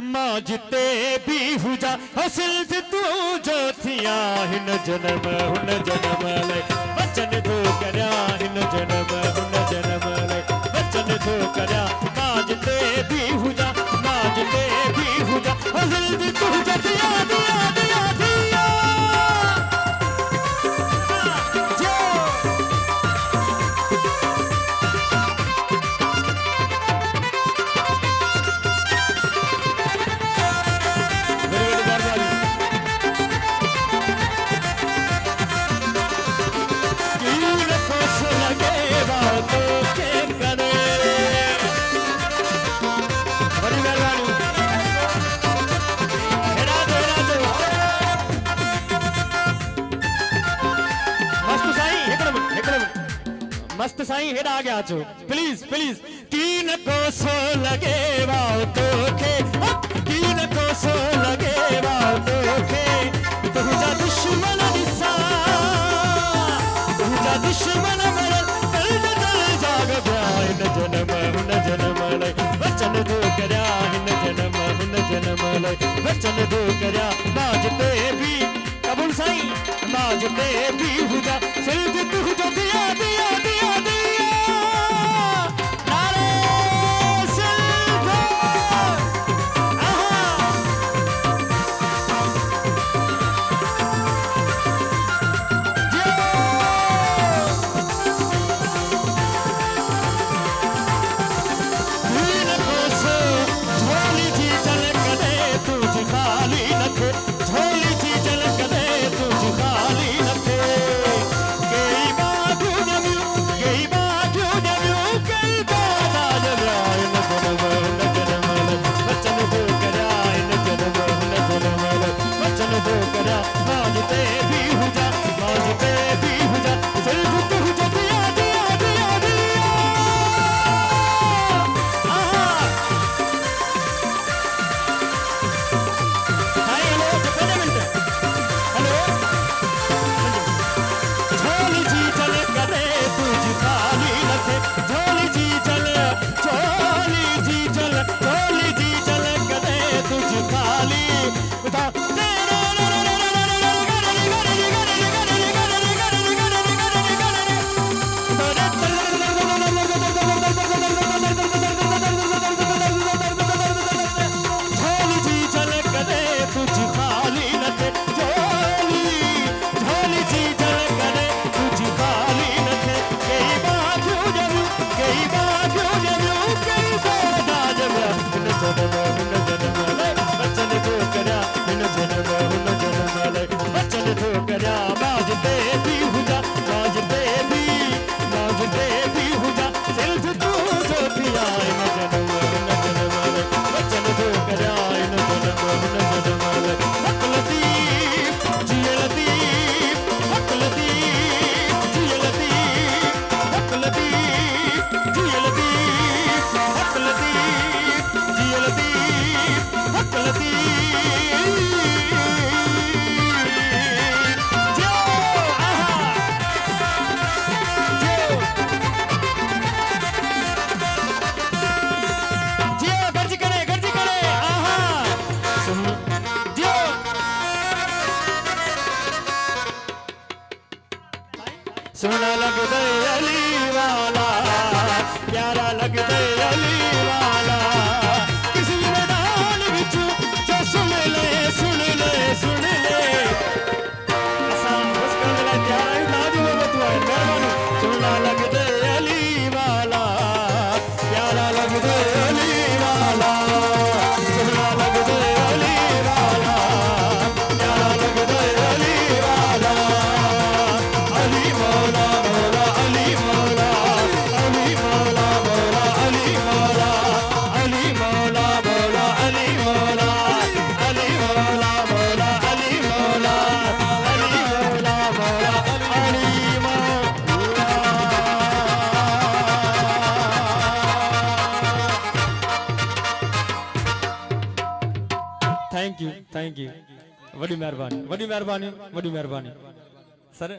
माजते भी हुजा हसिल तू जो थिया हिन जन्म हुन जन्म ले वचन तो करया हिन जन्म हुन जन्म ले वचन तो करया माजते भी हुजा हसिल तू जो थिया दिया दिया दिया मस्त साईं हेड़ा आ गया छो प्लीज प्लीज तीन को सो लगे वाओ तोखे तीन को सो लगे वाओ तोखे तुझा दुश्मन निसा तुझा दुश्मन मरल कल दल जाग गया इन जन्म हुन जन्म ले वचन दो करया इन जन्म हुन जन्म ले वचन दो करया बाजते भी कबूल साईं बाजते भी हुजा सिर्फ तुझो दिया दिया दिया दिया नारे सिर्फ झोली जी झलक दे तुझ खाली नखे झोली जी झलक दे तुझ खाली नखे कई बात नमियो कई बात इन जन्म वचन दो करया इन जन्म वचन दो करया माजते भी हुजा सिर्फ तू हुजा दिया दिया दिया दिया हाय हेलो जपने मिनट हेलो झोली जी चल कदे तुझ खाली रखे झोली जी चल कदे तुझ खाली उठा झोली जी चल कदे तुझ खाली रखे झोली जी चल कदे तुझ खाली रखे कई बात जरू कई बात जरू इन जन्म ले वचन दो करया इन जन्म हुन जन्म ले वचन दो करया बाजते भी हुजा सिर्फ तू जो पिया इन जन्म हुन जन्म ले वचन दो करया इन जन्म हुन जन्म ले हक लतीफ जिय लतीफ हक लतीफ जिय लतीफ हक लतीफ जिय लतीफ हक लतीफ जिय लतीफ हक लतीफ जो गर्ज करे आहा सुन जियो सोना लग दे अली वाला प्यारा लग दे अली वाला किसी मैदान विच जो सुन ले आसान मुस्कान ले प्यारा नाज वो बतवा मेहरबानी सोना लग दे अली वाला प्यारा लग दे अली वाला सोना लग दे अली वाला प्यारा लग दे अली वाला अली मौला मौला अली मौला अली मौला मौला अली मौला अली मौला मौला अली मौला अली मौला मौला अली मौला अली मौला मौला अली मौला थैंक यू वडी मेहरबानी सर